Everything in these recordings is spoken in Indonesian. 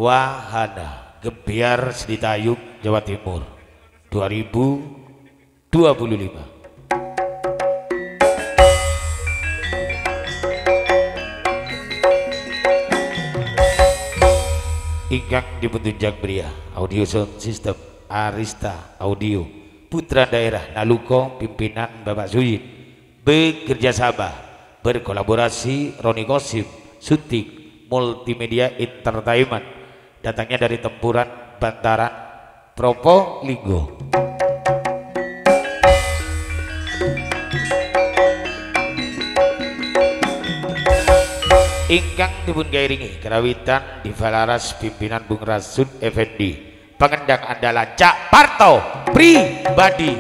Wahana Gebiar Seditayub Jawa Timur 2025. Ingkang dipuntunjang pria audio sound system Arista Audio Putra Daerah Naluko pimpinan Bapak Suyit bekerja sama berkolaborasi Roni Kosim syuting multimedia entertainment datangnya dari Tempuran Bantaran Propolinggo. Ingkang dipun gairingi kerawitan di Valaras pimpinan Bung Rasud Effendi pengendang andalan Cak Parto Pribadi.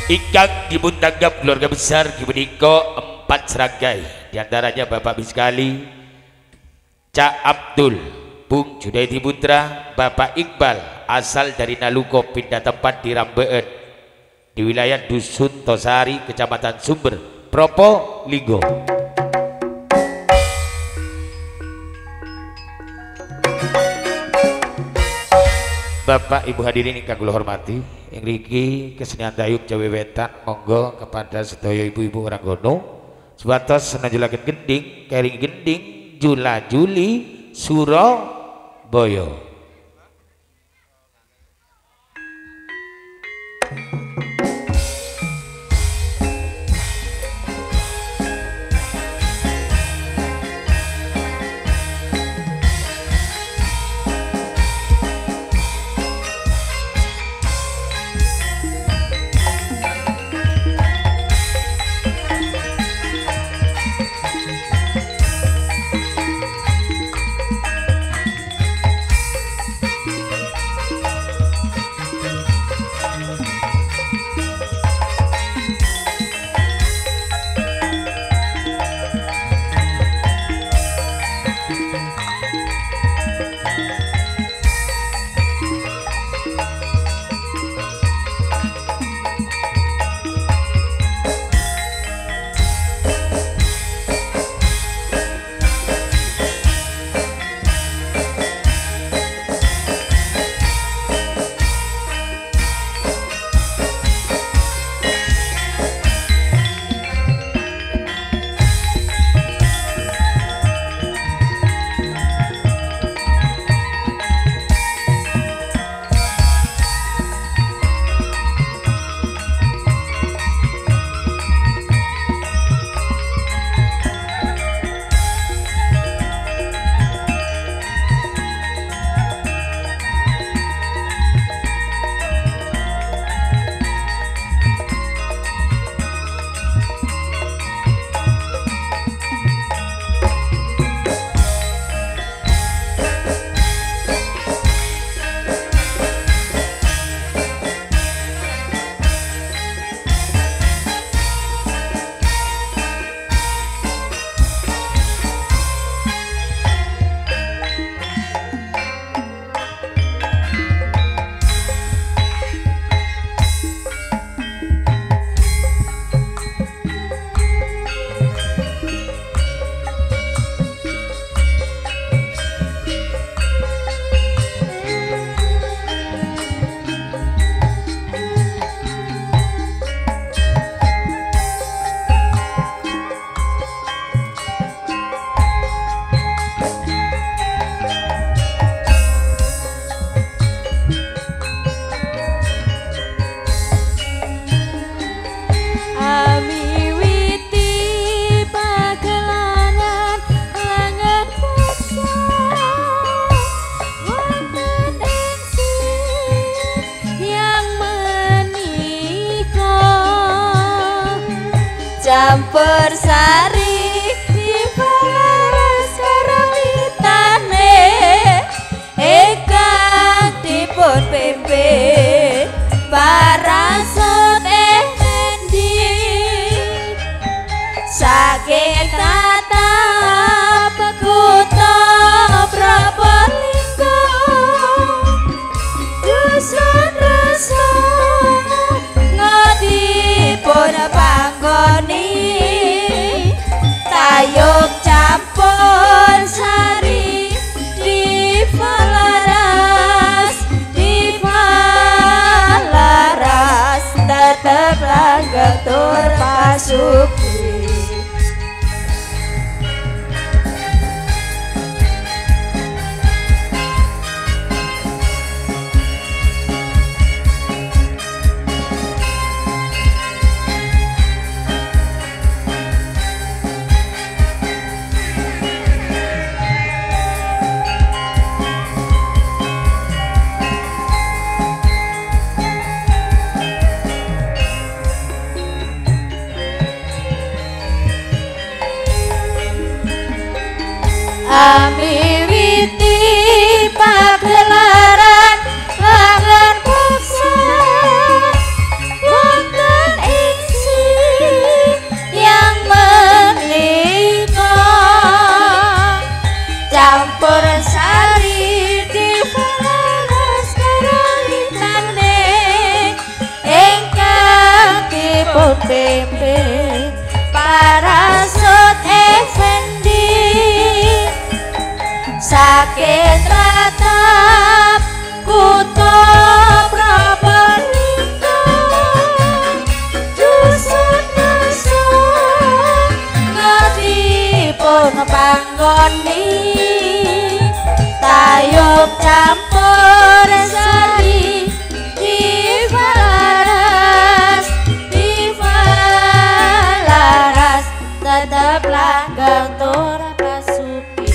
Ingkang dipun tanggap keluarga besar Kimeniko 4 serangkai diantaranya Bapak Biskali Cak Abdul Bung Junaidi Putra Bapak Iqbal asal dari Naluko pindah tempat di Rambeen di wilayah Dusun Tosari Kecamatan Sumber Propolinggo. Bapak Ibu hadirin ingkang kula hormati, ing mriki kesenian dayuk Jawa Wetan monggo kepada sedaya ibu-ibu Ranggono supados nenjulaken gending kering gending jula juli Surabaya. Campur sari di Valaras karawitane ingkang dipun pimpin Parasut Effendi saking tata pekuto Propolinggo dusun rasa ngadipun panggoni getur pasuki. Amiwiti pagelaran langan bangsa wonten isi yang menika campur sari diparas karalitane ingkang dipun pimpin Parasut Effendi saking ratap kutha Probolinggo dusun desa ngatipun panggoni tayub campur sari diwaras tetep langgang tora pasuki.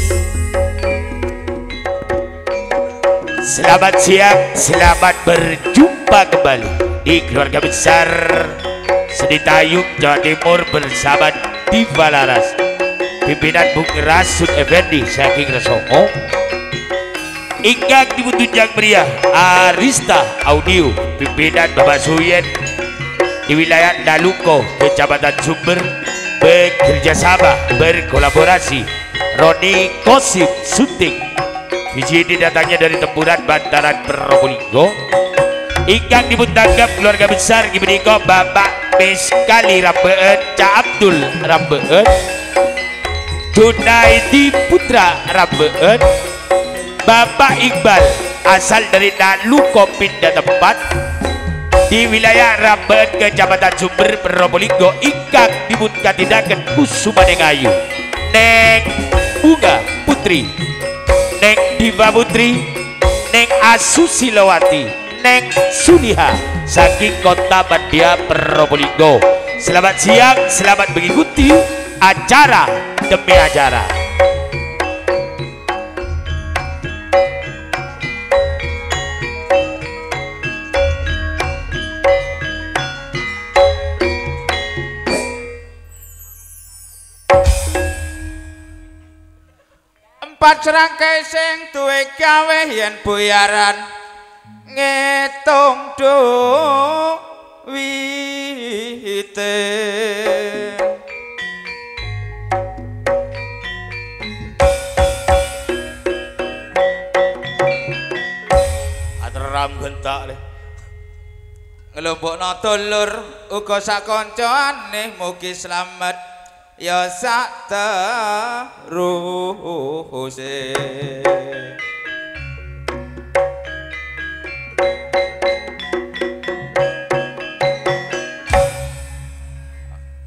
Selamat siang, selamat berjumpa kembali di keluarga besar Seni Tayub Jawa Timur bersama Diva Laras, pimpinan Bung Rasut Effendi saking Resongo. Ingkang dipuntunjang meriah Arista Audio, pimpinan Bapak Suyen di wilayah Daluko, Kecamatan Sumber, bekerja sama berkolaborasi Roni Kosip Sunting. Di sini datangnya dari Tempuran Bantaran Probolinggo. Ingkang dipuntanggap keluarga besar menika Bapak Beskali Rambeun, Cak Abdul Rambeun, Junaidi Putra Rambeun, Bapak Iqbal asal dari Daluko pindah tempat di wilayah Rambeun Kecamatan Sumber Probolinggo. Ingkang dipunkatinaken Kusumaneng Ayu, Neng Bunga Putri, Neng Diva Putri, Neng Asusilawati, Neng Suniha saking Kota Bandia Probolinggo. Selamat siang, selamat mengikuti acara demi acara. Empat serangkai sing duwe gawe yen buyaran ngitung duwite. Ateram gentak le. Ngelompokno dulur uga sakoncone mugi slamet ya sak teruse.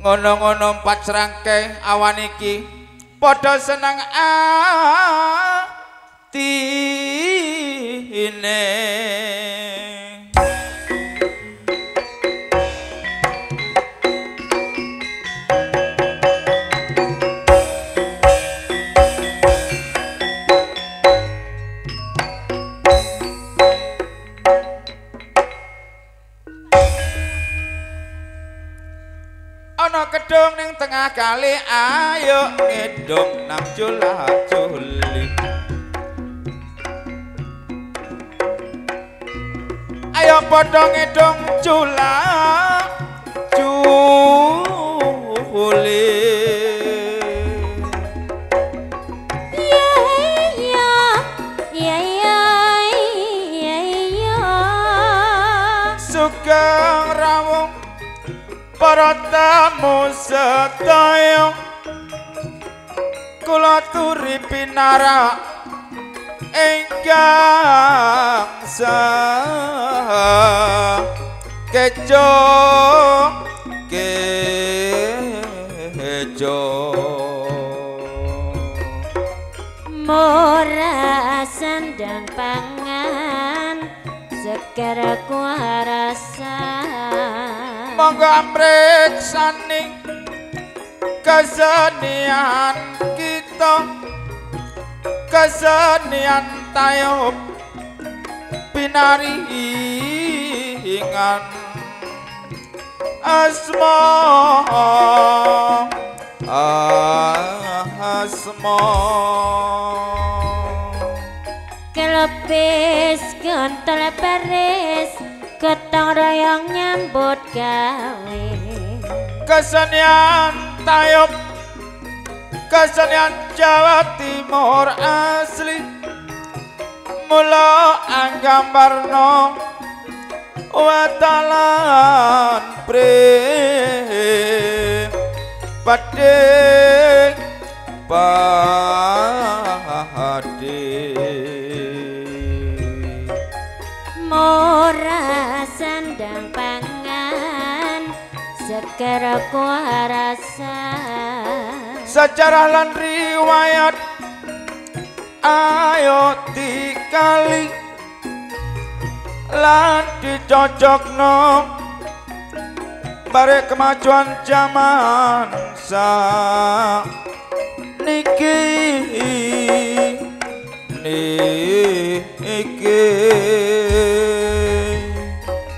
Ngono-ngono empat serangkai awan iki padha seneng atine. Ana kedung ning tengah kali, ayo ngedung nang jula-juli. Ayo padha ngedung jula-juli. Sugeng rawuh para tamu sedaya, kula turi pinarak ingkang sakejo sandang pangan seger kuarasa monggo amreksani kesenian kita kesenian tayub pinaringan asma kelepis kontol peris ketong royong nyambut gawe kesenian tayub kesenian Jawa Timur asli mula anggambarno watalan pade mora sandang pangan seger kuarasa sejarah lan riwayat ayo dikali lan dicocokno bare kemajuan zaman niki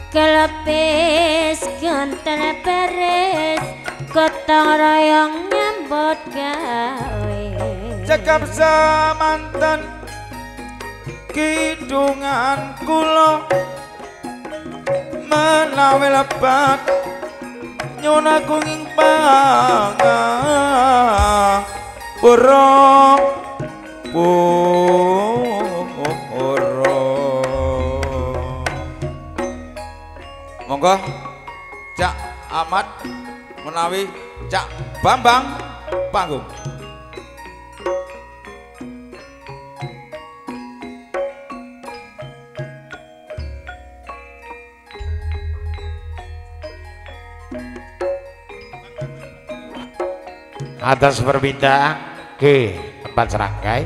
kelepis kontol peris ketong royong nyambut gawe cekap semanten kidungan kula menawi lebat nyuna kunging pura monggo Cak Ahmad menawi Cak Bambang panggung atas permintaan ke 4 serangkai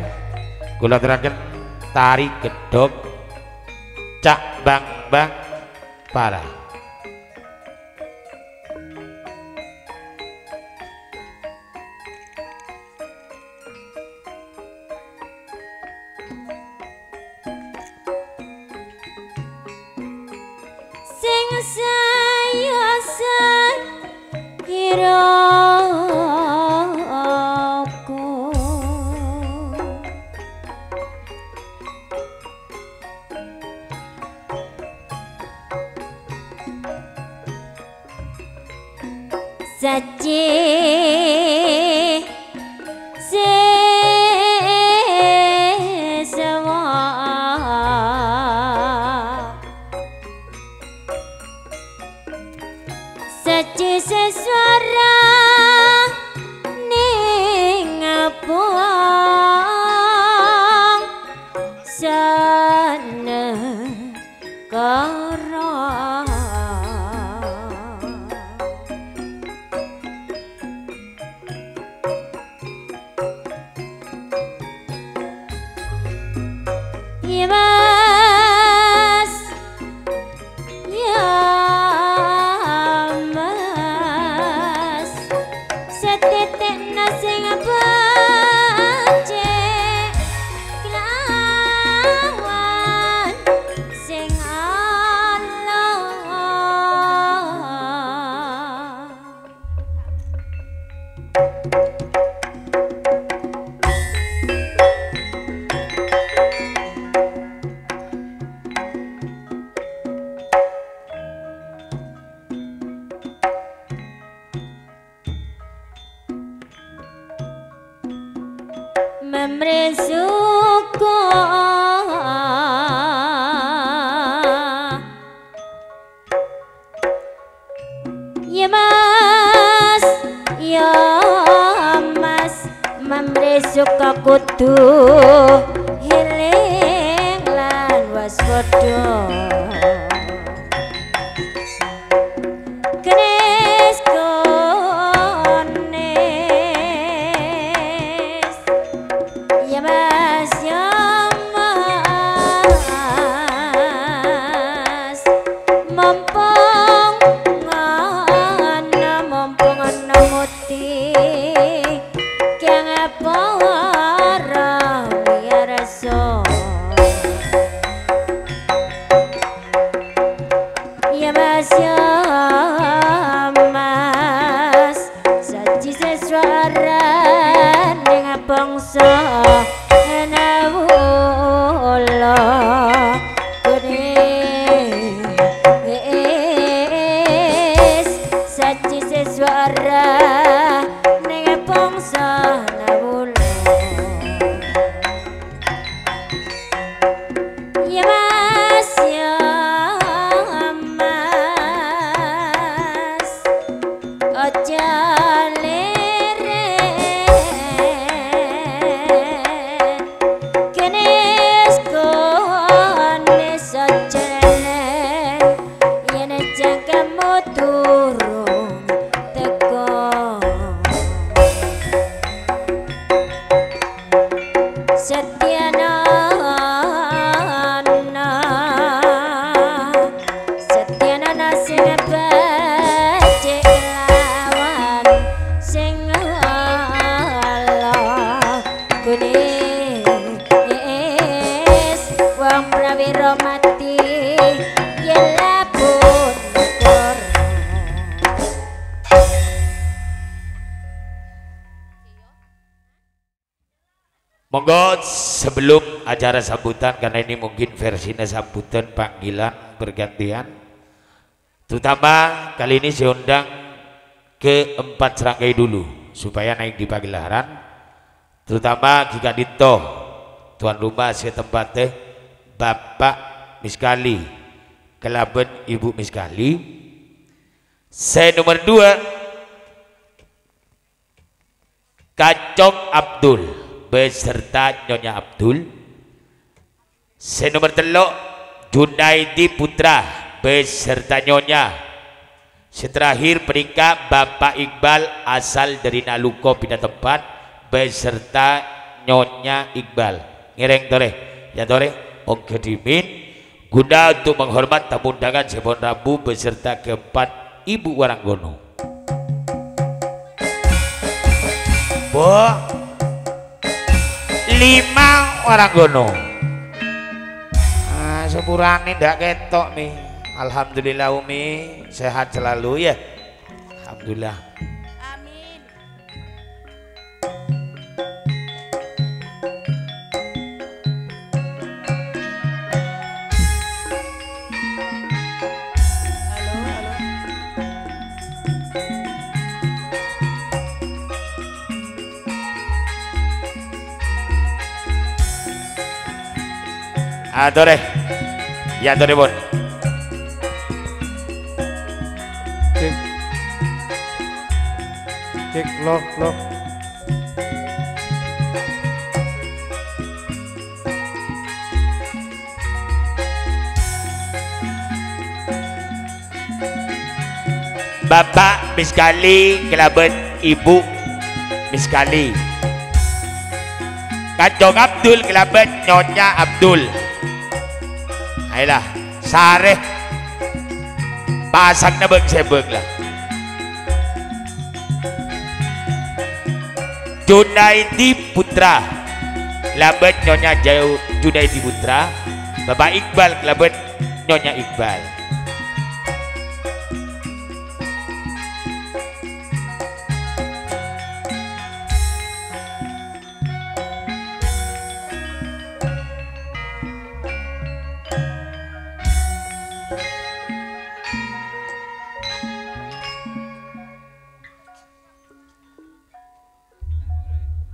kula aturaken tari gedhog Cak Bambang para sing sayosan hiraku saji sewa saji sesuara ning puang sana kara Mas ya mas setitik nasi ngabace kelawan sing Allah memresuko ya mas memresuko kudu hiling lan waspada kenes kones ya mas ya mas mas saji sesuara dengan bangsa nawula kunis saji sesuara dengan bangsa nawula ya mas ya aja leren kenes kones ajeleng yen jangkamu turun teko Setyana sing becik lawan sing ala kunis wong prawira mati yen lapun negara. Monggo sebelum acara sambutan, karena ini mungkin versinya sambutan panggilan bergantian, terutama kali ini saya undang keempat serangkai dulu supaya naik di pagelaran, terutama Kika Dito tuan rumah setempat Bapak Miskali kelaben Ibu Miskali. Saya nomor 2 Kacong Abdul beserta Nyonya Abdul. Saya nomor 3 Junaidi Putra beserta Nyonya. Terakhir peringkat Bapak Iqbal asal dari Naluko pindah tempat beserta Nyonya Iqbal. Ngereng tore ya tore oke dimin guna untuk menghormat tamu undangan Sebon Rabu beserta keempat Ibu Waranggono. Bo 5 Waranggono. Sepurane ndak ketok nih. Alhamdulillah Umi sehat selalu ya. Alhamdulillah. Amin. Adore. Ya adore Bon. Cek lo. Bapak Miskali kelaben Ibu Miskali. Kacong Abdul kelaben Nyonya Abdul. Ayolah sareh pasang na beng sebeng lah. Junaidi Putra kelaben Nyonya Junaidi Putra. Bapak Iqbal kelaben Nyonya Iqbal.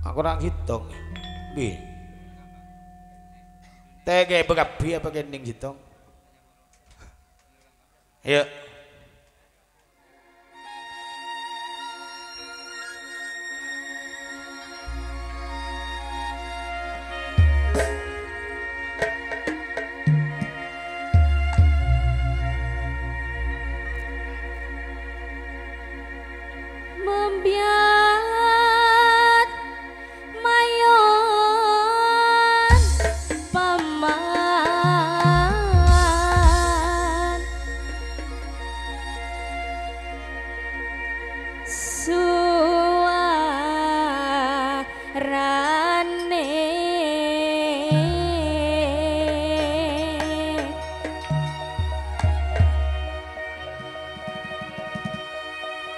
Aku nak hitung. Bi. Tege begapi apa gending hitung? Ayo.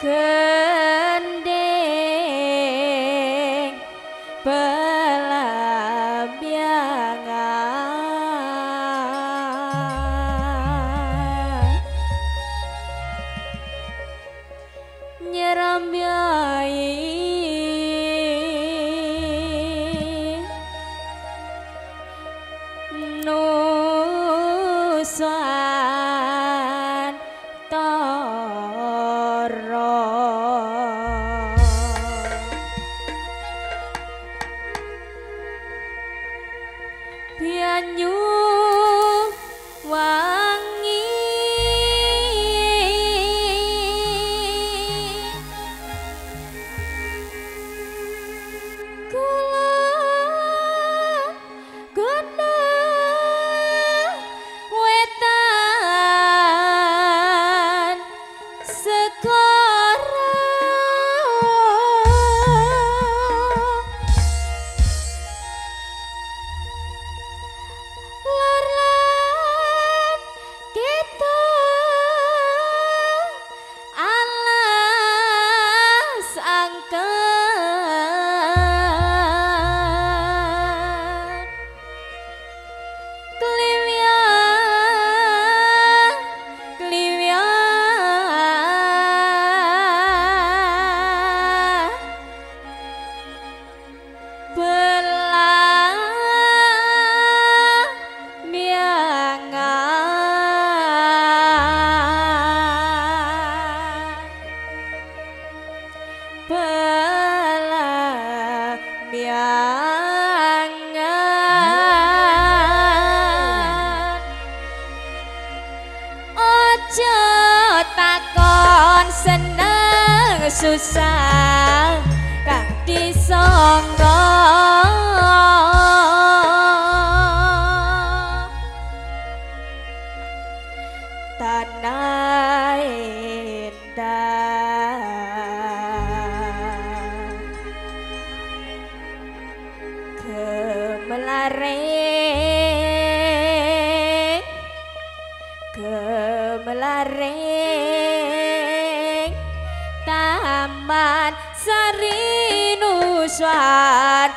gendeng pelambiangan nyerambiai nusan toro pianyu wangi kula guna wetan sekara lorlan kita alas angkat kliwian kliwian pelamiangan ojo takon seneng susah kang disangga tanah indah gemelareng taman sari nuswantara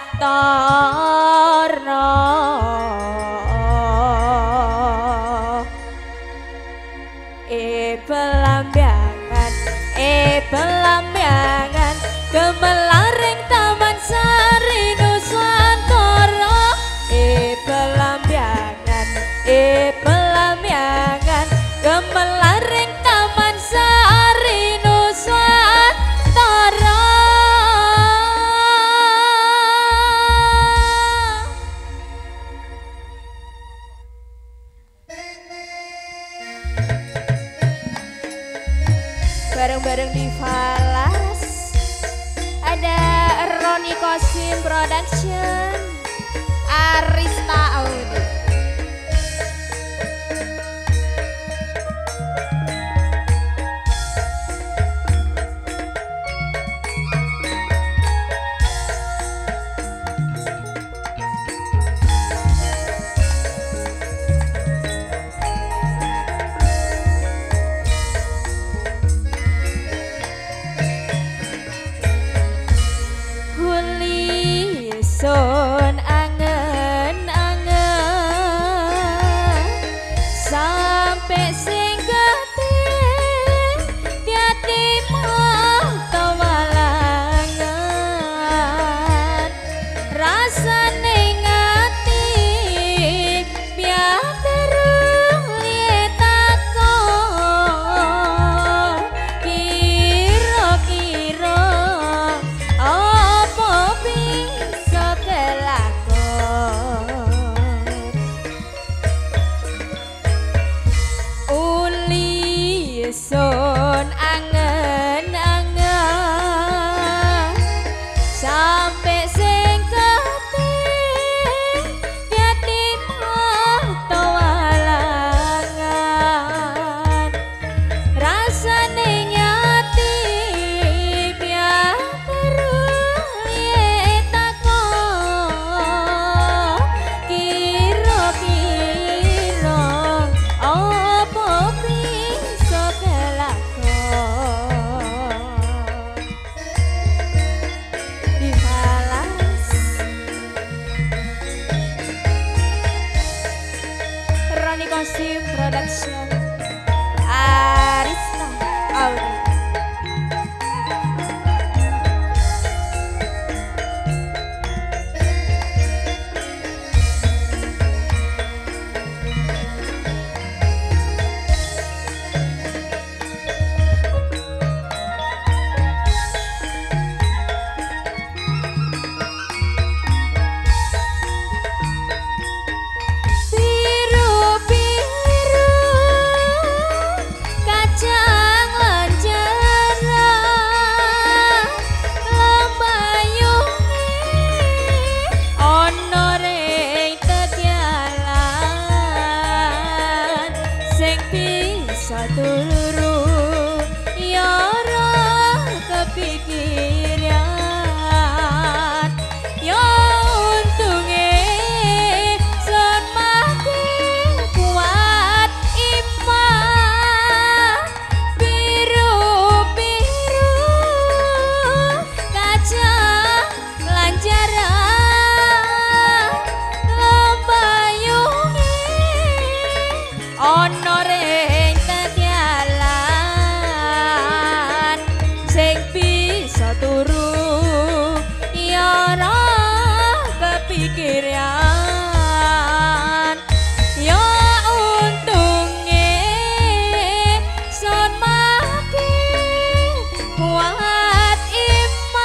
pelambiangan gemelareng taman sari nuswantara pelambiangan gemelareng taman sari nuswantara bareng-bareng di Falas ada Roni Kosim Production Arista Audio. Sun angen-angen sampai sing keting tiati mata walangan rasane ngati biar terus litakon kira-kira apa bisa kelakon uli sun angen-angen sampai sing keting tiati mata walangan rasane nyati biar terus litakon kira-kira apa bisa kelakon saturu yara kepikiran yo untunge son makin kuat iman biru-biru kaca lancaran lembayunge ono ring tetyalan sing bisa turu yara kepikiran ya untunge son makin kuat iman.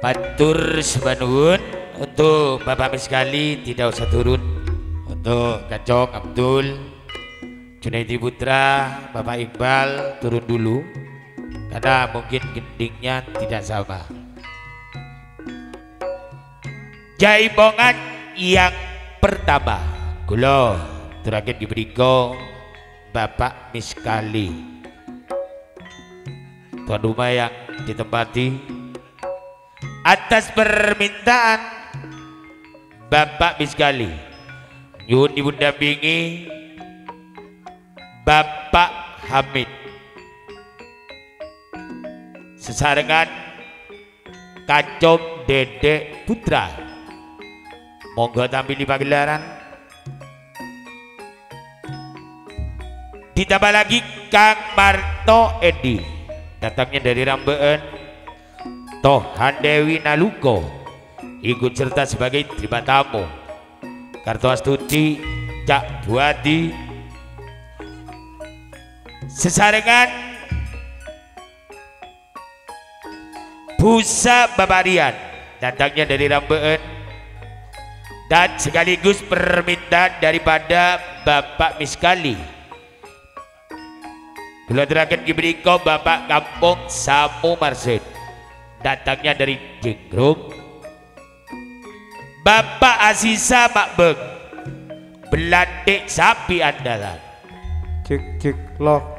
Matur sembah nuwun untuk Bapak sekali tidak usah turun. Untuk Kacok Abdul Junaidi Putra, Bapak Iqbal turun dulu karena mungkin gendingnya tidak sama. Jaipongan yang pertama kula terakhir diberikan Bapak Miskali, tuan rumah yang ditempati atas permintaan Bapak Miskali nyuwun dipundampingi Bapak Hamid sesarengan Kacom Dedek Putra, monggo tampil di pagelaran. Ditambah lagi Kang Marto Edi datangnya dari Rambeun, Tohan Dewi Naluko ikut serta sebagai terima tamu, Karto Astuti, Cak Buadi sesarengan Busa Babarian datangnya dari Rambeun dan sekaligus permintaan daripada Bapak Miskali. Kula terakhir diberikan Bapak Kampung Samu Marsen datangnya dari Jenggrong, Bapak Asisa Makbeng Belandek sapi andalan. Cek lock.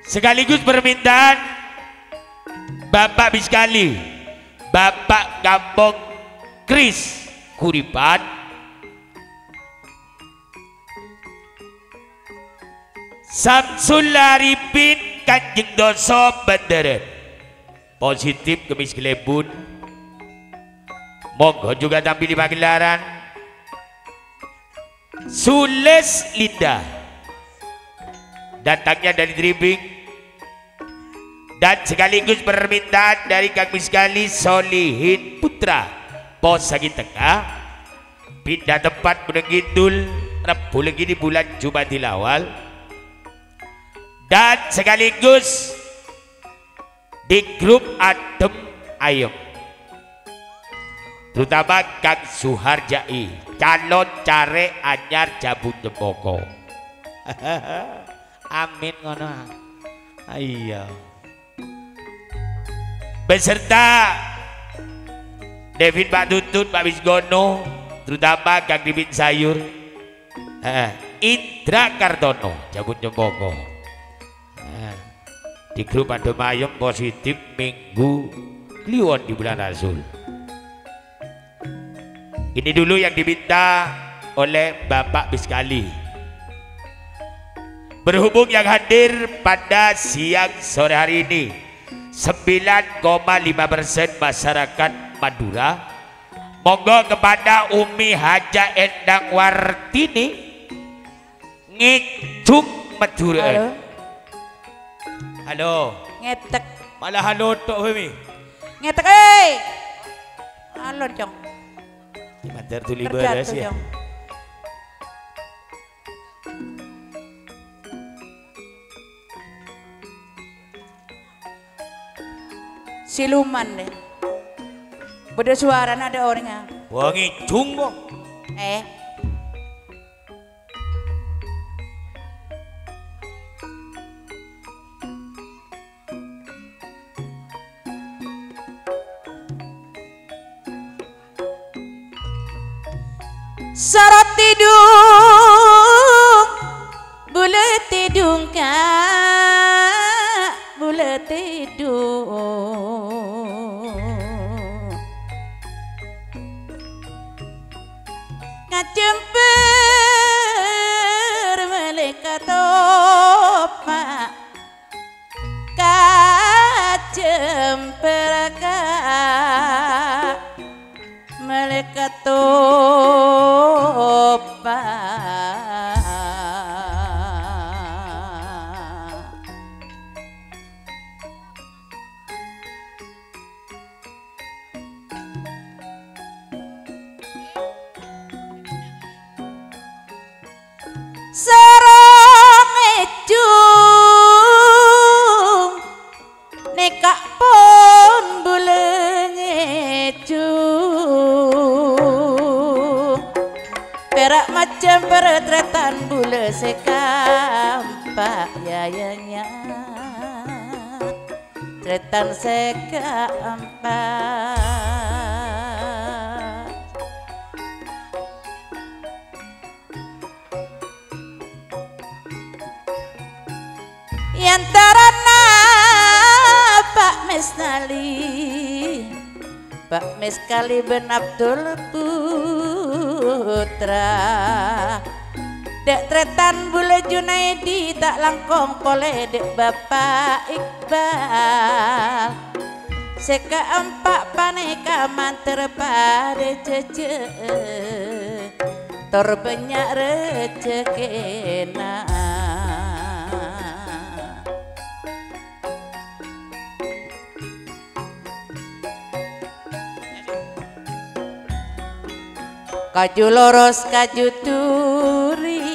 Sekaligus permintaan Bapak Miskali, Bapak Kampung Kris Kuripan, Samsul Arifin Kanjeng Doso Banderen positif Kemis Kelebun, monggo juga tampil di pagelaran. Sules Linda datangnya dari Tribing dan sekaligus permintaan dari Kang Miskali Solihin Putra Pos Sagi Tengah pindah tempat Gunung Kidul Rebu lagi di bulan Jumatil Awal, dan sekaligus di grup Adem Ayem terutama Kang Suharjai calon care anyar Jabun Jempoko. Amin ngono. Iya. Beserta Devin Pak Tutut, Pak Wisgono, terutama Kang Dipin Sayur, Indra Kartono, Jabun Jempoko. Di grup Adem Ayem positif Minggu Kliwon di bulan Rasul. Ini dulu yang diminta oleh Bapak Miskali. Berhubung yang hadir pada siang sore hari ini 9,5% masyarakat Madura, monggo kepada Umi Haja Endang Wartini ngicuk Madura. Halo. Halo. Ngetek. Malah halo tok Umi. Ngetek halo Jong. Di Madar tuli Kerja beres tuh ya. Jong. Siluman deh. Beda suara ada orangnya. Wah ngicung kok. Sorot tidung bulet tidung kak bulet tidung ngajemper malaikat topa kajemper kak malaikat topa sarong ecung nekak pun buleng ecung perak macam peretretan bule sekampak yayanya tretan sekampak yantarana Pak Mesnali Pak Meskali Ben Abdul Putra dek tretan bule Junaidi tak langkong pole dek Bapak Iqbal seka empak paneka manter pade cece tor banyak rezekina kaju loros kaju turin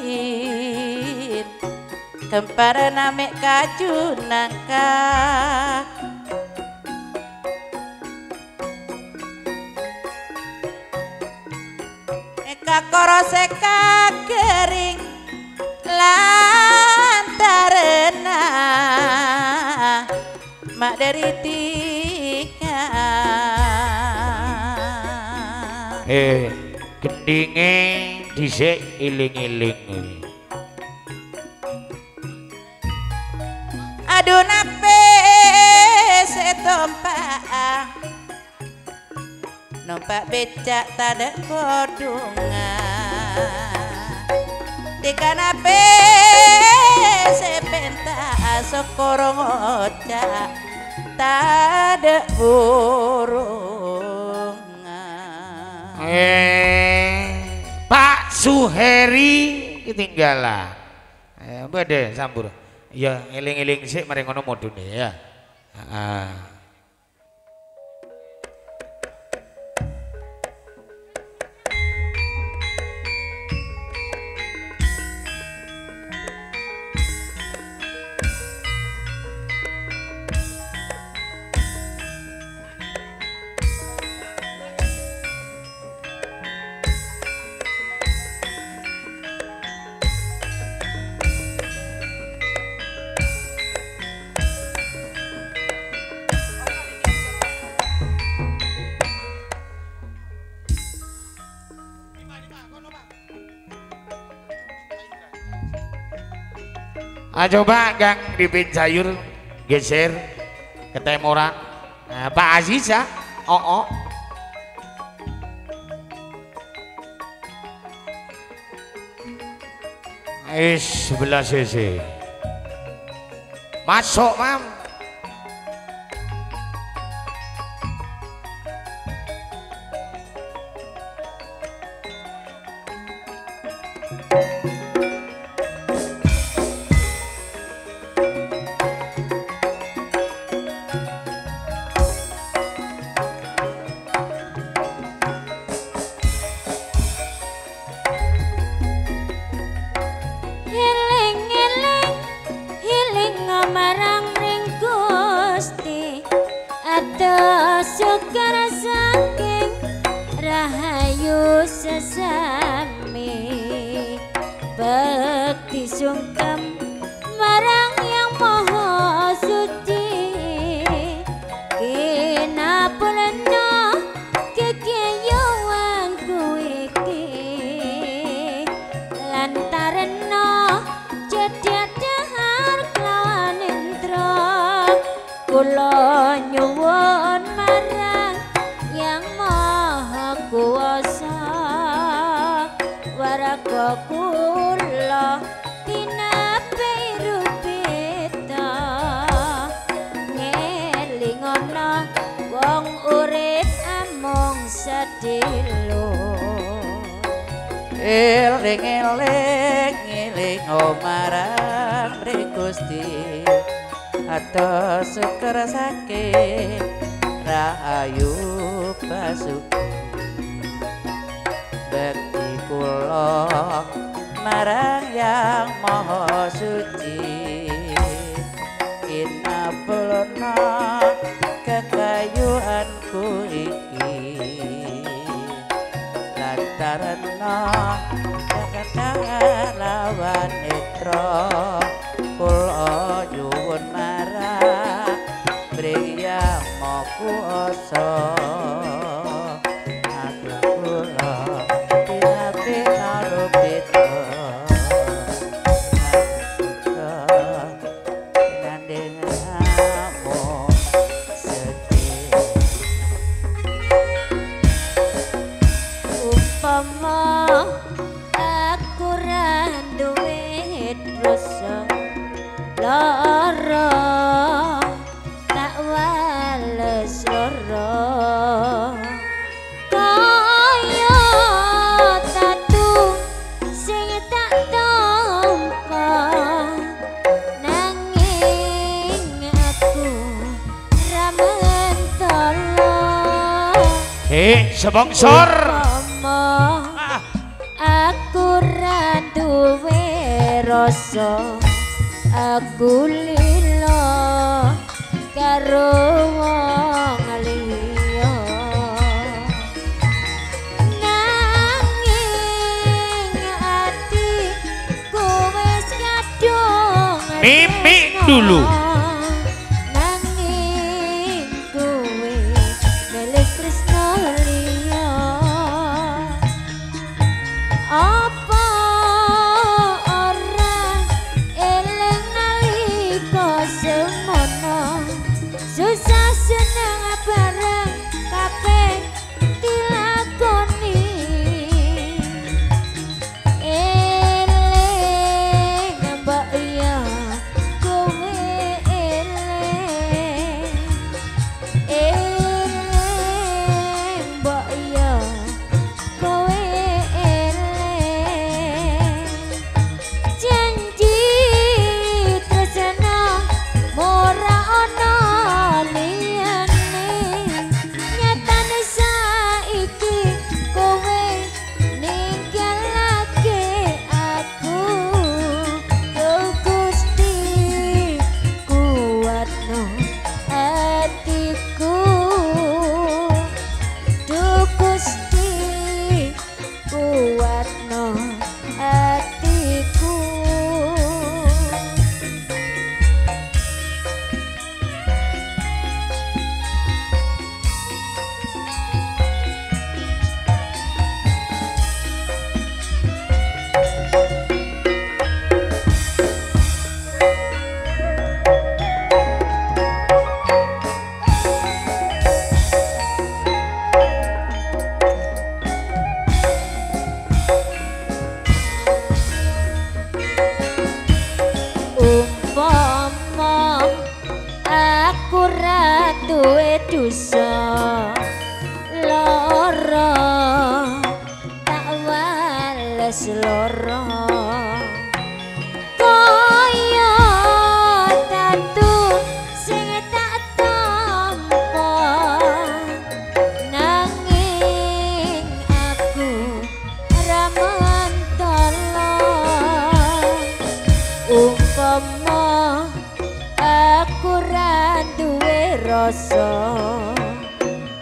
kempar name kaju nangka eka koros eka kering lantarena mak dari tiga gendinge dhisik iling-iling. Aduh nape setompak numpak becak tada kodungan tika nape sepenta sokorong ocak tada burung Pak Suheri ketinggalan. Bade sambur. Ya eling-eling sik mari ngono modune ya. Heeh. Coba Gang dipin sayur geser ke temoran. Pak Aziz ya, oh. Sebelah cc. Masuk mam. Bekti sungkem marang yang maha suci kinapulena kekeyuan ku iki sadelo eling-eling marang Mring Gusti atos kersake rahayu basuki bekti kula marang Yang Maha Suci kinapelana kekayuanku iki lantarana kakang lawan netra kula nyuwun marang Mring Yang Maha Kuwasa Semongsor aku ra duwe rasa aku lilo karo wong liya nanging atiku wis kadung mimik dulu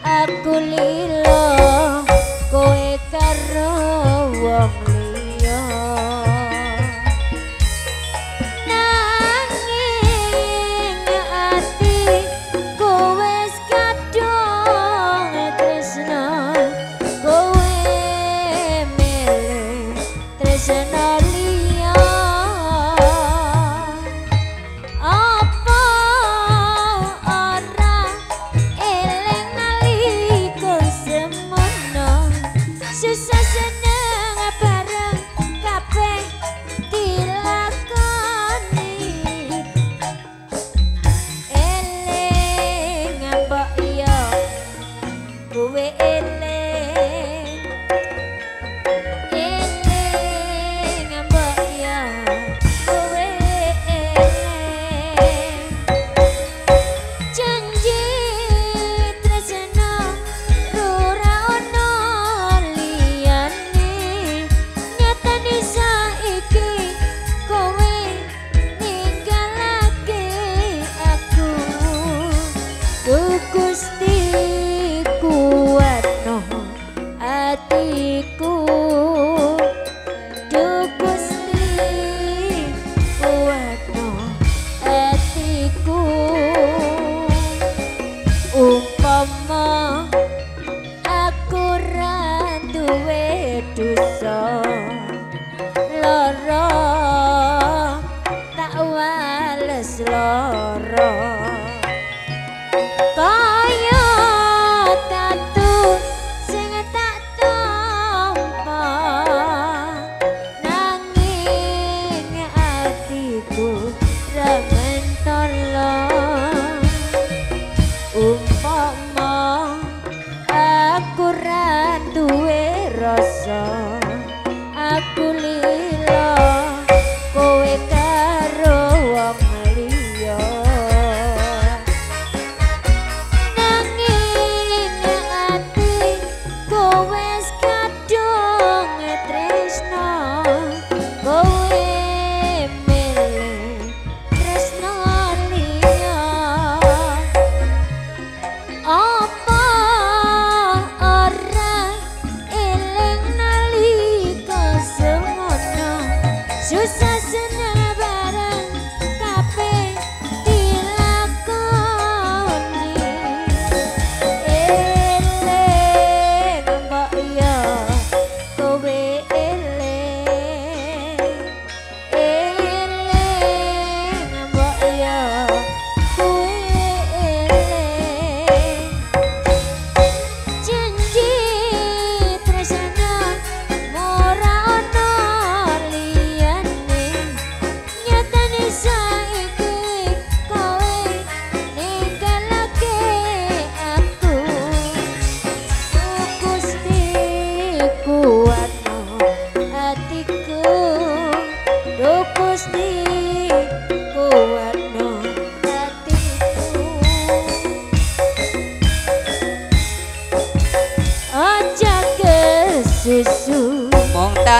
aku lilo kowe karo wong liya nanging ati kowe kadung tresna kowe milih tresna liya apa ora eling nalika semono susah seneng bareng kabeh dilakoni eling mbok yo kowe eling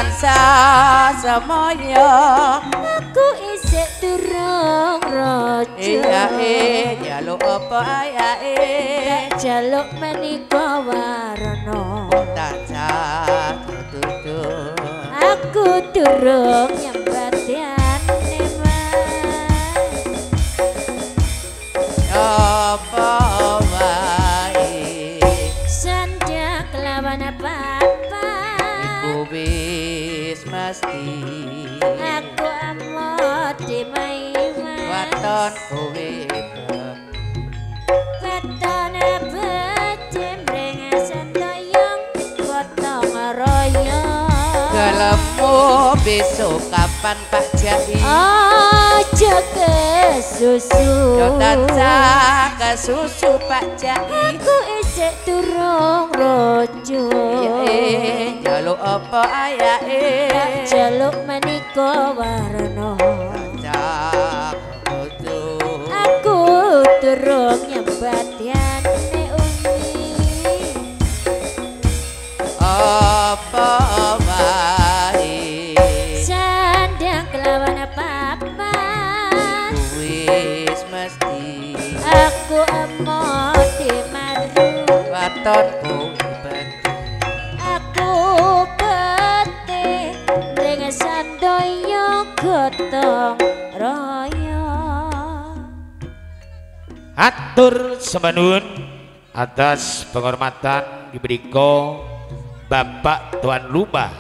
tansah semoyo aku isik durung raja iya jaluk apa ayae jaluk menika warana tansah tutup aku durung nyembadane apa wae sandya kelawan apa-apa iku wis mesti aku amot dimaiwa waton kowe weton becem brengasan doyong potong royo gelemu besok kapan Pak Jai aja kesusu yo tansah kesusu Pak Jai aku isik durung rojo jaluk apa ayae jaluk menika warna tansah tutup aku durung nyembadane umi apa wae sandang kelawan apa-apa wis mesti aku emot dimaru waton kowe aku pete dengan sandoyo gotong royo Atur semanun atas penghormatan diberikan Bapak Tuan Rumah,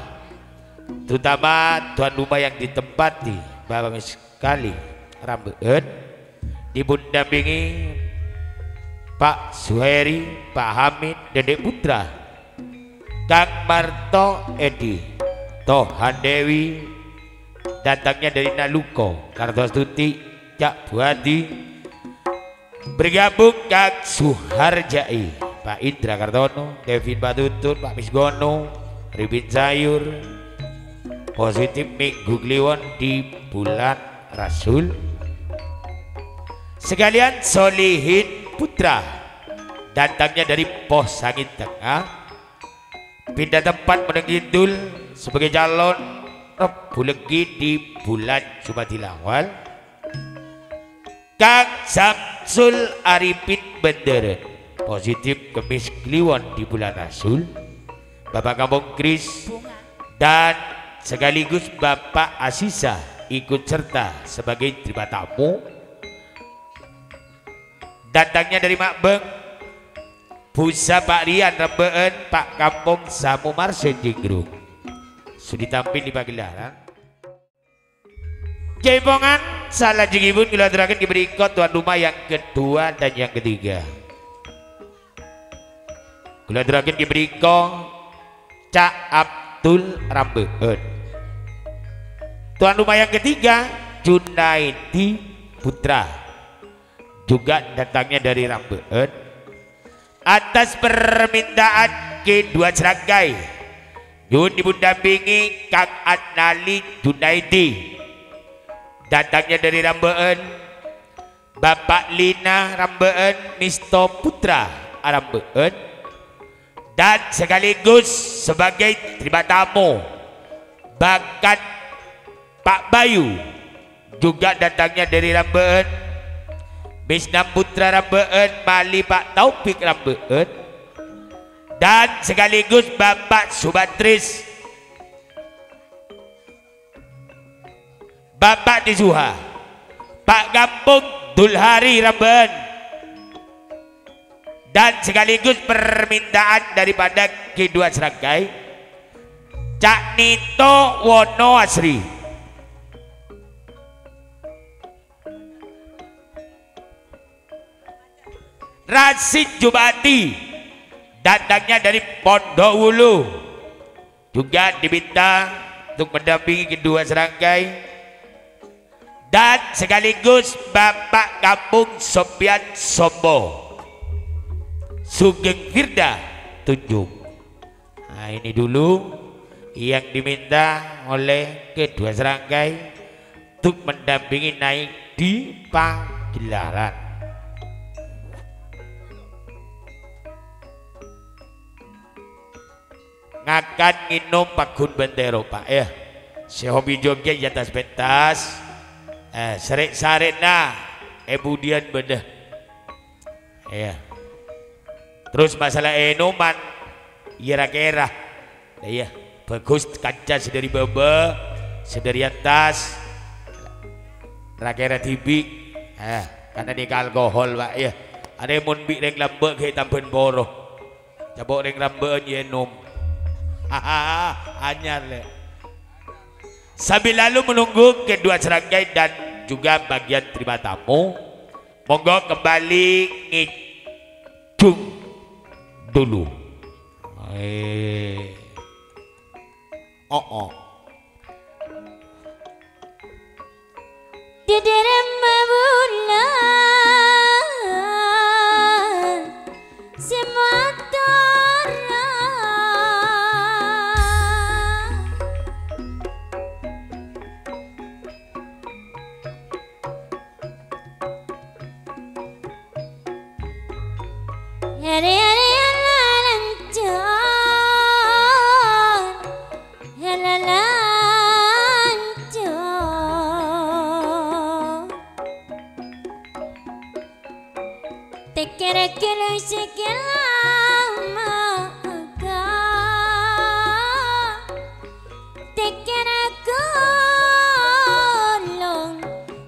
terutama Tuan Rumah yang ditempati Bapak sekali Rambeun, didampingi Pak Suheri, Pak Hamid, Dedek Putra, Kang Marto Edi, Tohan Dewi, datangnya dari Naluko, Kartostuti, Cak Buadi, bergabung Kang Suharjai, Pak Indra Kartono, Devin Batutun, Pak Misgono, Ribin Sayur, positif Minggu Kliwon di bulan Rasul, sekalian Solihin Putra, datangnya dari Pos Sangit Tengah, pindah tempat menengidul sebagai calon Rebu Legi di bulan Jumadil Awal, Kang Samsul Arifin Benderen, positif Kemis Kliwon di bulan Rasul, Bapak Kampung Kris, dan sekaligus Bapak Asisa ikut serta sebagai terima tamu, datangnya dari Makbeng, Busa Pak Rian Rembeun, Pak Kampung Samu Marsen Jinggrung, sudah tampil di pagelaran. Jaipongan salah jengibun kula aturaken diberikan tuan rumah yang kedua dan yang ketiga. Kula aturaken diberikan Cak Abdul Rambeun. Tuan rumah yang ketiga Junaidi Putra, juga datangnya dari Rambeun, atas permintaan kedua Seragai Yun didampingi Kang Adnali Junaidi, datangnya dari Rambeun, Bapak Lina Rambeun, Misto Putra Rambeun, dan sekaligus sebagai terima tamu bakat Pak Bayu, juga datangnya dari Rambeun, Bisna Putra Rambeun, Mali Pak Taufik Rambeun, dan sekaligus Bapak Subatris, Bapak Disuha, Pak Kampung Dulhari Rambeun, dan sekaligus permintaan daripada kedua Seragai Cak Nito Wono Asri, Rasid Jubati, datangnya dari Pondok Wulu, juga diminta untuk mendampingi kedua Seragai, dan sekaligus Bapak Kampung Sopian Sombo, Sugeng Firda Tunjung. Nah, ini dulu yang diminta oleh kedua Seragai untuk mendampingi naik di pagelaran. ngakan nginum pakun bentero Pak ya. Si hobi joget di atas pentas. Serik sarena kemudian bedah. Ya. Terus masalah minuman kira-kira. Ya, bagus kaca sedari baba, sedari atas. Rakera TV. Karena di alkohol Pak ya. Ada mun bi reng lambek ke tampen boroh. Cabok reng lambek nyenum. Anyar le. Sambil lalu menunggu kedua serangkai dan juga bagian terima tamu. Monggo kembali ngidung dulu. Di dalam bulan semua hari-hari kira-kira sekian lama agak tekan aku long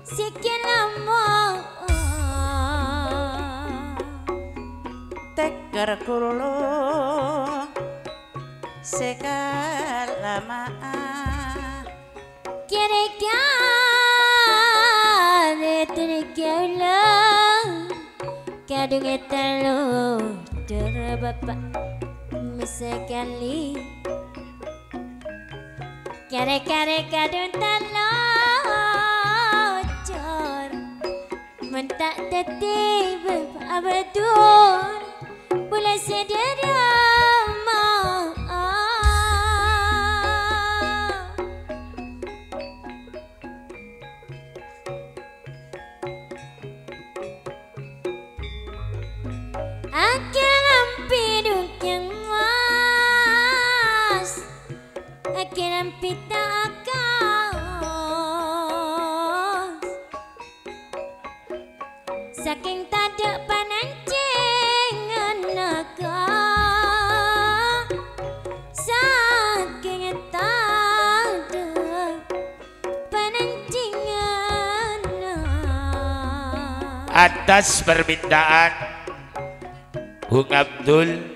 sekian lama teker kurulung sekian lama kira-kira terkeulang kadung etalo terbapak sekali kare-kare kadung talo cor mentak teteh abadun boleh sederama akan piduk yang mas akan pita akas saking tadak panancingan naga saking tadak panancingan atas permintaan Bung Abdul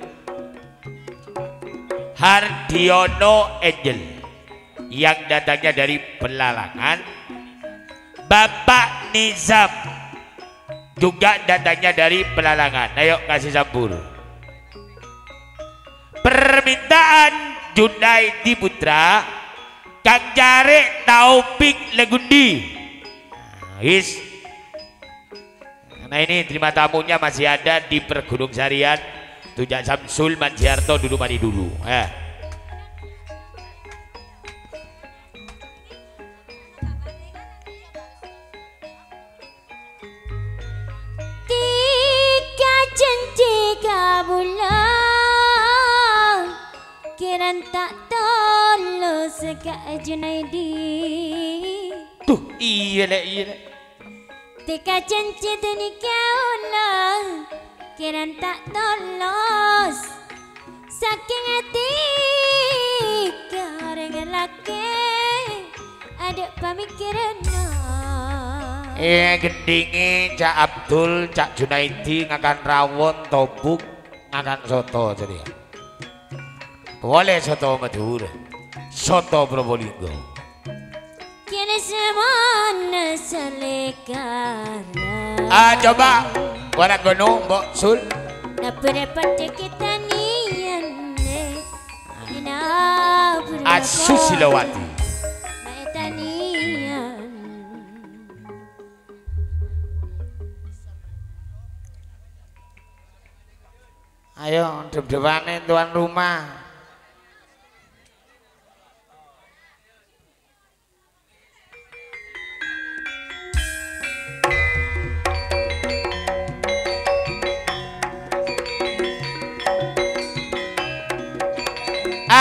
Hardiono Angel yang datangnya dari Pelalangan, Bapak Nizam juga datangnya dari Pelalangan. Ayo kasih sambur. Permintaan Junaidi Putra, Kang Jarek Taufik Legundi. Nah ini terima tamunya masih ada di Pergunung Sarian, Tujak Samsul Manjiarto dulu mandi dulu. Tiga tiga bulan kiran tak tolong sekak Junaidi. Tuh iya le. Tika janji dini kaulah kiran tak tolos saking hati kareng laki ada pemikiran gendingi Cak Abdul Cak Junaidi ngakan rawon tobuk ngakan soto jadi boleh soto Madura soto Probolinggo kini semana selekara coba warna gunung Mbok Sul apa dapat kita nian Asussilawati tanian ayo dep-depane tuan rumah.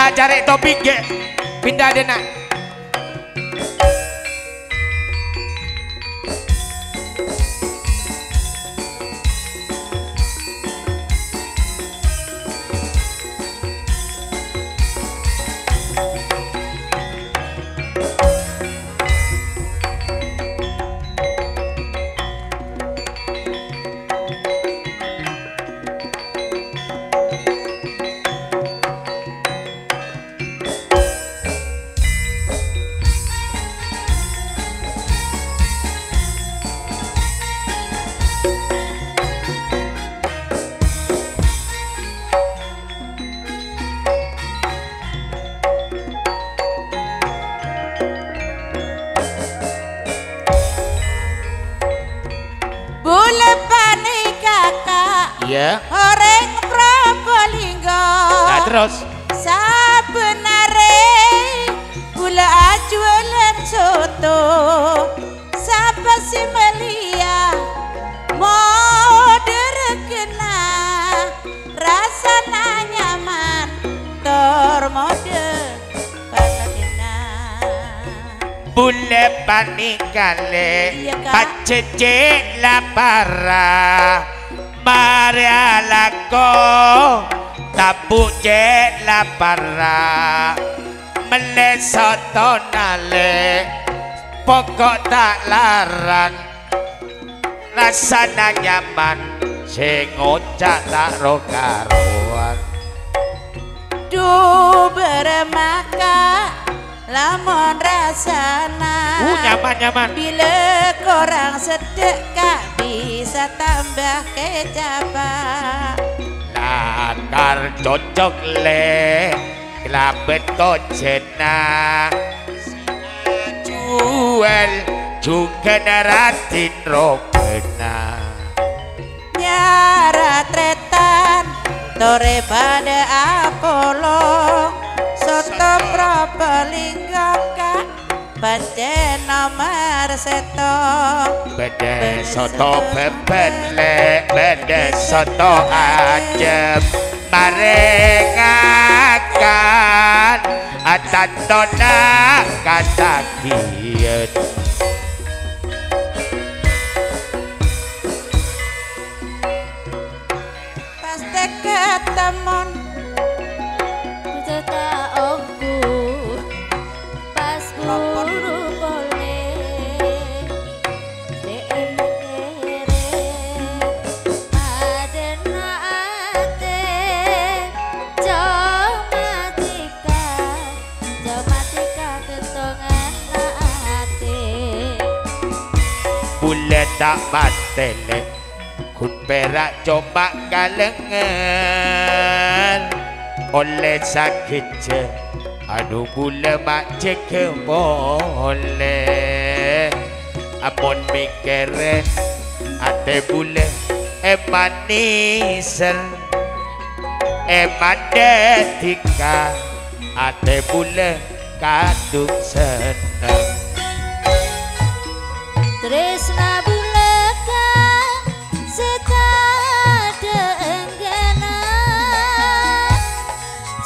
tak cari topik ge. Pindah deh nak. Ya. Orang Probolinggo. Nah terus. Sabenare gula jualan soto. Sapa si Melia mau derekena rasana nyaman tor mode pasadena. Bule panikale pacece la parra. Maria lako tabu je la parra melesoto nale pokok tak larang rasana nyaman sing ngocak tak rokaruan du bermaka lamun rasana nyaman bila korang sedekah bisa tambah kecapak lakar cocok le kelabet kocena jual juga naratin robena nyara tretan tore pada Apollo soto Probolinggo kak Bade nomor seto Bade soto bebele Bade soto ajem Marengakan Atatona kata kiet Pasti ketemun tak batele kun perak coba kalengan oleh sakit je aduh gula mak cek boleh apun mikirin ate bule manisel madetika ate bule kadung senang Tresna buleka setada enggana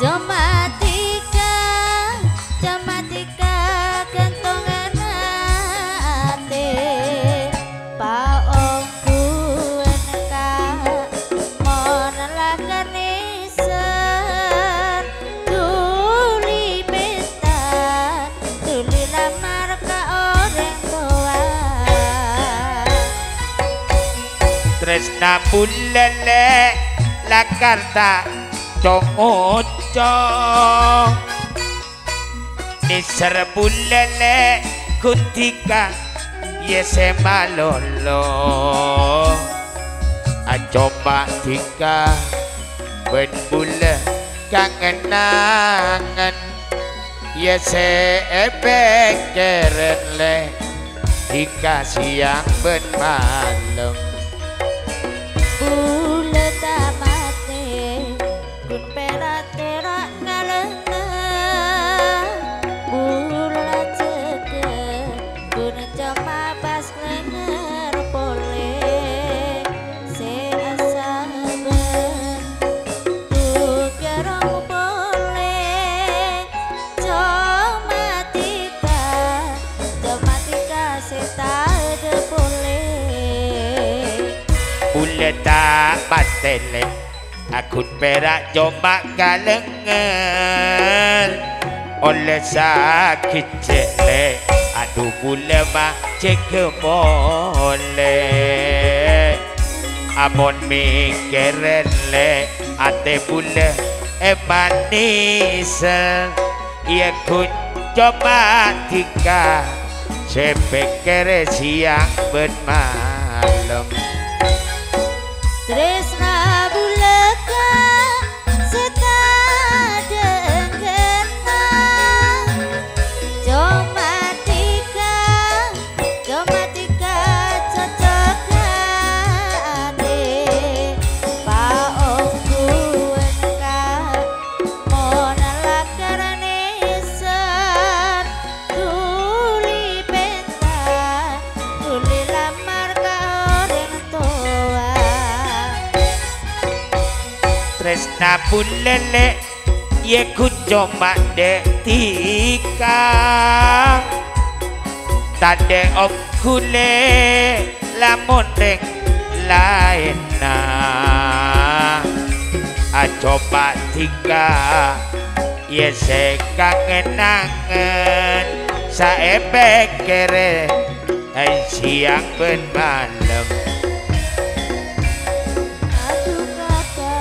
Jamatika kentongan ate paongku eneka monalah kaniser tuli pesta tuli lamar ka orang tua Tresna bulele la carta tongoco Nisar bulele kutika yese malolo Acoba tika ben bule kangenangan yese ebekeren le tika siang ben malam Bule tamate kun peratera ngalena Bula ceke kun cama pas lenger pole se asaben tu kerong pole matele akun perak cuma kalengan oleh sakit jelek aduh mula mah cek boleh amon mikirin le ate mula manis ia kun coba tika sepikir siang bermalam Tresna buleka setadeng kena cuma tika cocokane paongku engka mona lakarane ser tuli penta tuli lamar ka orang tua Tresna pun lele ye ku cuma detika tade om kule lamun deng lain coba tika ye sekangen-angen saebek kere siang ben malam aduh kata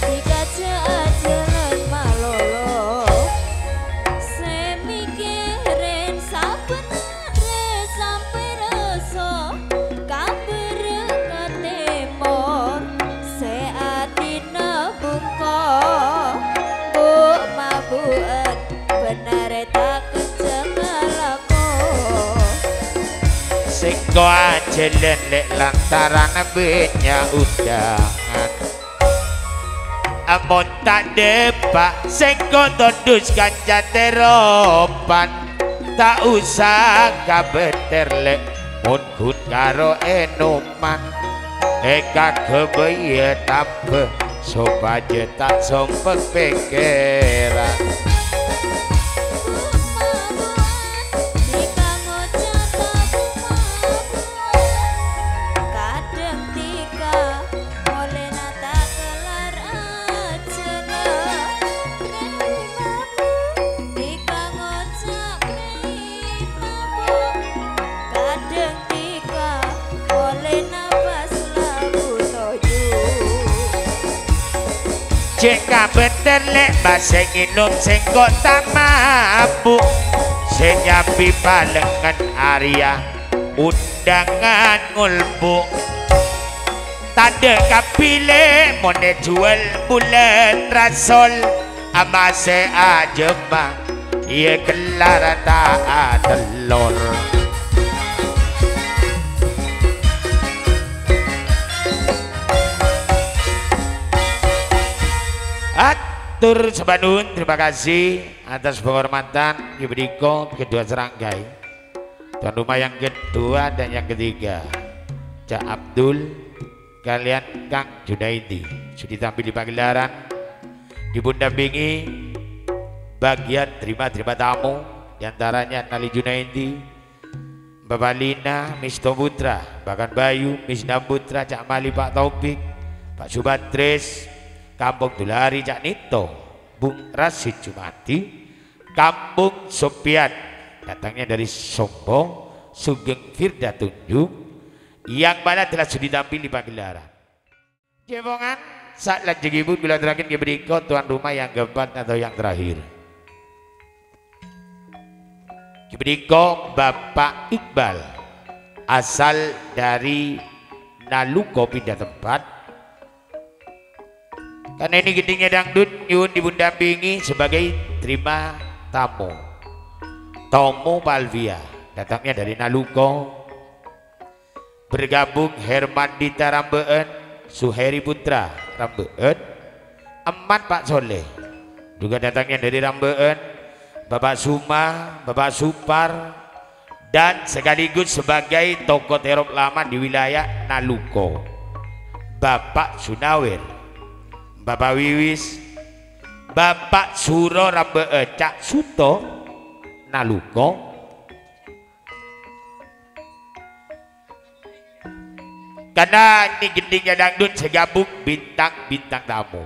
dikaca jalan malolo semikirin sabenere sampai rasa kabar ketemor seadina buka bu mabuat benar tak kecengalako seko aja lelek lantaran banyak undangan amon tak depak seko todus kanca teropan tak usah kabeter lek mun kun karo enoman eka kebaya tabe sopaje tak sompek pikiran jika bener lek bahasa nginum sing kok tak mabuk senyapi palengan Arya undangan ngulbuk tanda kapile mone jual bulan rasol amase aja mah iya kelar tak telur Atur sebanun, terima kasih atas penghormatan diberikan kedua serangkai tuan rumah yang kedua dan yang ketiga Cak Abdul kalian Kang Junaidi sudah tampil di pagelaran didampingi bagian terima tamu diantaranya Nali Junaidi Bapak Lina Miss Tobutra bahkan Bayu Miss Nambutra Cak Mali Pak Taufik Pak Subatres Kampung Dulari Cak Nito Bung Rasid Jumati Kampung Sopian datangnya dari Sombong Sugeng Firda Tunjung yang mana telah sudah tampil di pagelaran Jebongan saat lanjut ibu bila terakhir berikut tuan rumah yang keempat atau yang terakhir berikut Bapak Iqbal asal dari Naluko pindah tempat karena ini gedingnya dangdut nyun didampingi sebagai terima tamu Tomo Palvia datangnya dari Naluko bergabung Herman Dita Rambeen Suheri Putra Rambeen Emat Pak Soleh juga datangnya dari Rambeen Bapak Suma Bapak Supar dan sekaligus sebagai tokoh terop lama di wilayah Naluko Bapak Sunawir Bapak Wiwis Bapak Suro Rambeen Cak Suto Naluko Karena ini gendingnya dangdut segabung bintang-bintang tamu.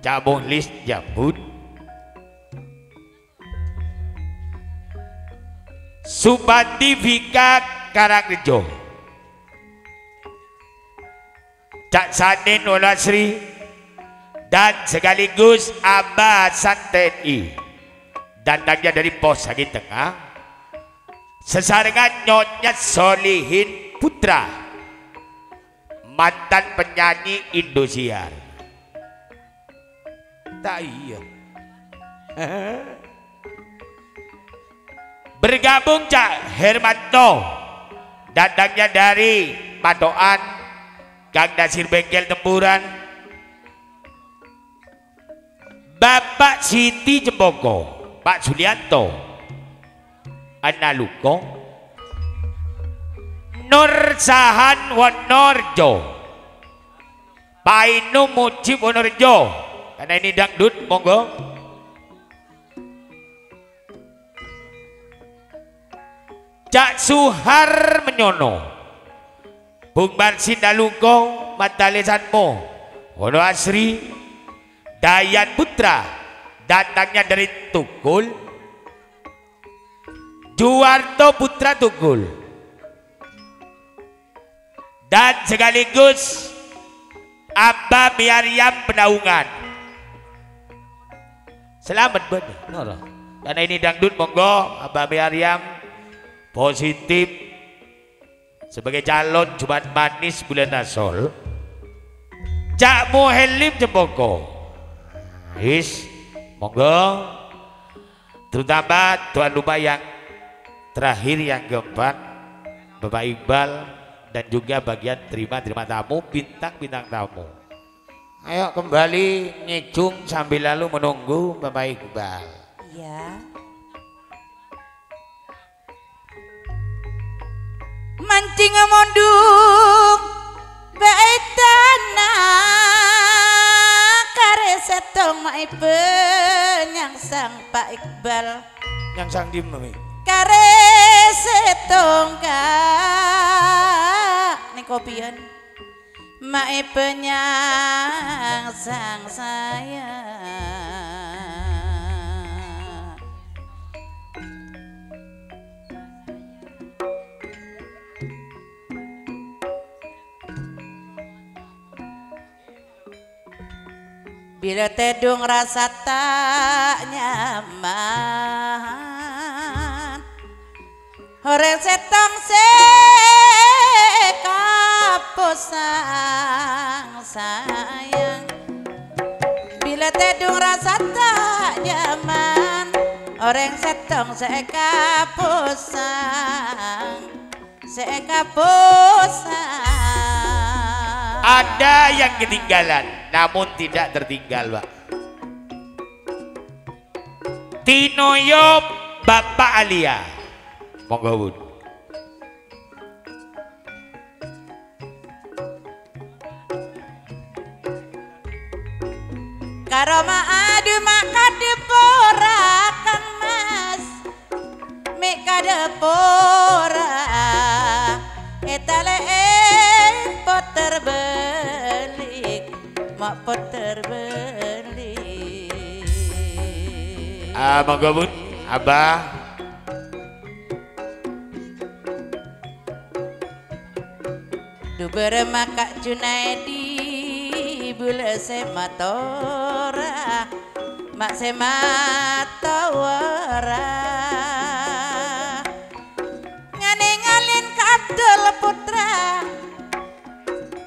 Cak Muhlis jambut, Subandi Vika Karangrejo, Cak Sanin Wolasri, dan sekaligus Abah Santeni. Datangnya dari pos Sagi Tengah, sesarengan Nyonya Solihin Putra, mantan penyanyi Indosiar. Tak iya. Bergabung Cak Hermanto, datangnya dari Padoan, Kang Nasir Bengkel Tempuran, Bapak Siti Jemboko, Pak Sulianto, Analuko, Nur Sahan Wonorjo, Painu Mujib Wonorjo. Karena ini dangdut, monggo. Cak Suhar Menyono, Bung Marsin Daluko, Matalesanmo, Wono Asri, Dayan Putra, datangnya dari Tukul, Juwarto Putra Tukul, dan sekaligus Abah Miaryam Penaungan. Selamat benar. Karena ini dangdut, monggo Abah Miaryam positif sebagai calon Jumat Manis bulan Nasol. Cak Muhelim Jemboko, monggo. Terutama tuan rumah yang terakhir yang keempat, Bapak Iqbal, dan juga bagian terima tamu, bintang tamu. Ayo kembali ngijung sambil lalu menunggu Bapak Iqbal. Iya. Mancing mondung bae tanah kare setong mai penyang sang Pak Iqbal. Yang sang dim mami. Kare setong ka ning kopian. Mae penyang sang sayang. Bila tedung rasa tak nyaman, orang setong kapusang sayang. Bila tedung rasa tak nyaman, orang setong kapusang. Ada yang ketinggalan, namun tidak tertinggal, Pak. Tinoyo Bapak Alia, monggo Bun. Karoma adu maka deporakan mas, meka depora, etale poter belik, mak poter belik. Monggo Bun, Abah. Duber maka Junaidi bula sematora, mak sematora. Ngane ngalin kadol putra,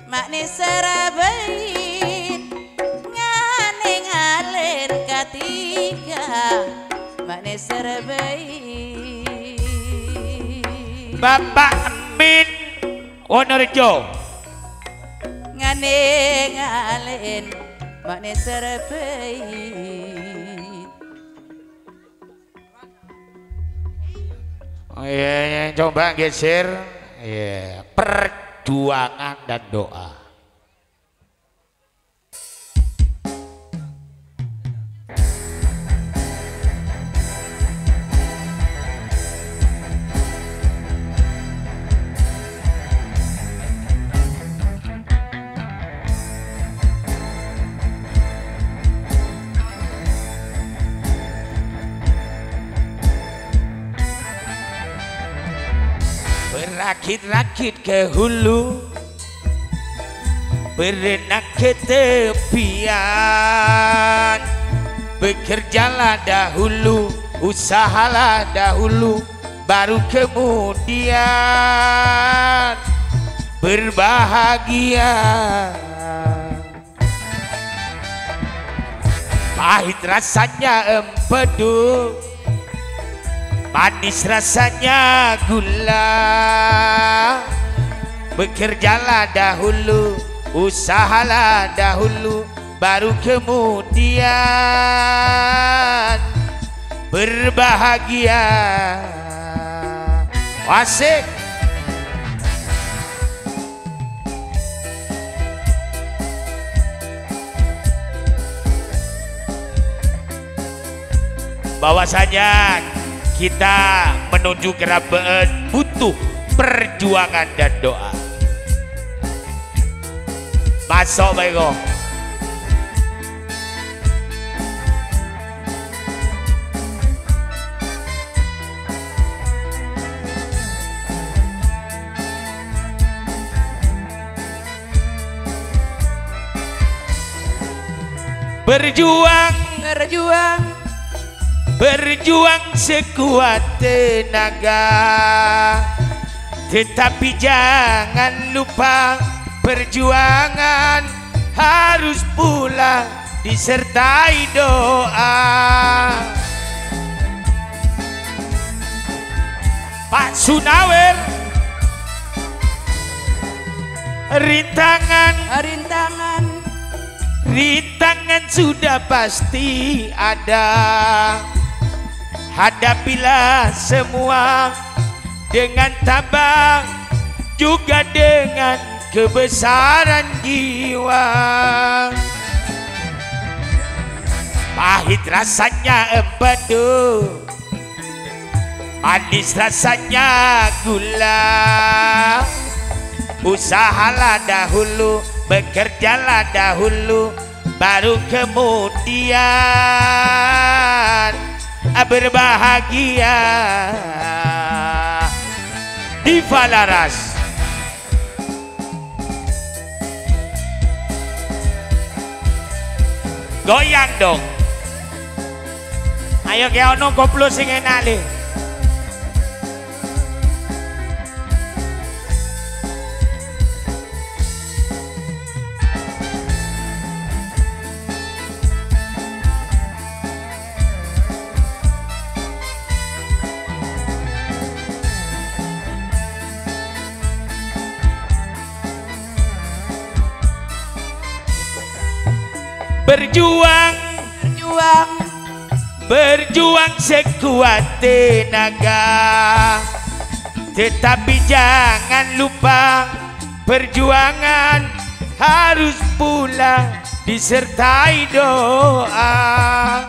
mak ni serabait. Ngane ngalin katiga, mak ni serabait. Bapak Amin Wonorjo, ngane ngalin mak ni serabait. Oh iya, coba geser. Iya, perjuangan dan doa. Rakit-rakit ke hulu, berenang ke tepian. Bekerjalah dahulu, usahalah dahulu, baru kemudian berbahagia. Pahit rasanya empedu, manis rasanya gula. Bekerjalah dahulu, usahalah dahulu, baru kemudian berbahagia. Asik. Bahwasanya kita menuju kerabaan butuh perjuangan dan doa. Masuk baiko. Berjuang, berjuang, berjuang sekuat tenaga, tetapi jangan lupa perjuangan harus pula disertai doa. Pak Sunawer, rintangan, rintangan, rintangan sudah pasti ada. Hadapilah semua dengan tabah, juga dengan kebesaran jiwa. Pahit rasanya empedu, manis rasanya gula. Usahalah dahulu, bekerjalah dahulu, baru kemudian berbahagia. Diva Laras. Goyang dong. Ayo ke ono koplo sing enak le. Berjuang, berjuang, berjuang sekuat tenaga, tetapi jangan lupa perjuangan harus pula disertai doa.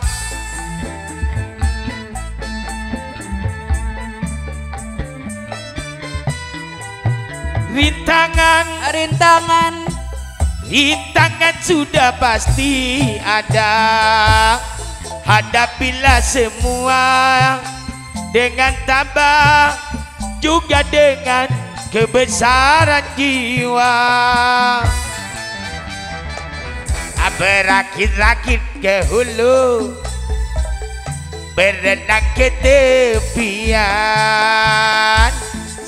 Rintangan, rintangan, rintangan sudah pasti ada. Hadapilah semua dengan tabah, juga dengan kebesaran jiwa. Berakit-rakit ke hulu, berenang ke tepian.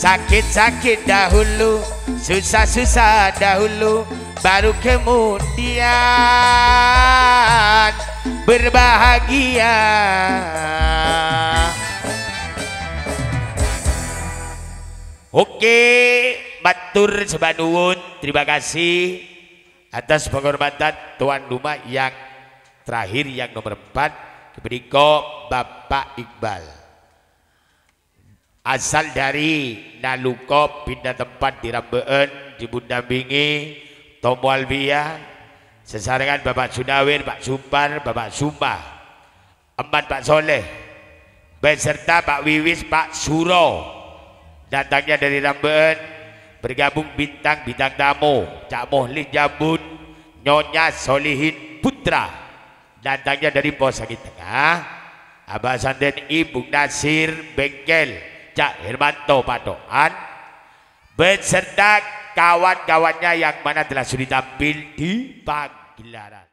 Sakit-sakit dahulu, susah-susah dahulu, baru kemudian berbahagia. Oke, matur sembah nuwun, terima kasih atas penghormatan tuan rumah yang terakhir yang nomor 4 kepada Bapak Iqbal. Asal dari Naluko, pindah tempat di Rambeen, didampingi Tomo Alvia, sesarengan Bapak Sunawir, Pak Sumpar, Bapak Sumba, Empat Pak Soleh, beserta Pak Wiwis, Pak Suro, datangnya dari Rambeen, bergabung bintang-bintang tamu, Cak Mohlin Jambun, Nyonya Solihin Putra, datangnya dari Posakit Tengah, Abah Santen Ibu Nasir Bengkel, Cak Hermanto Padoan, beserta kawan-kawannya yang mana telah sudah tampil di pagelaran.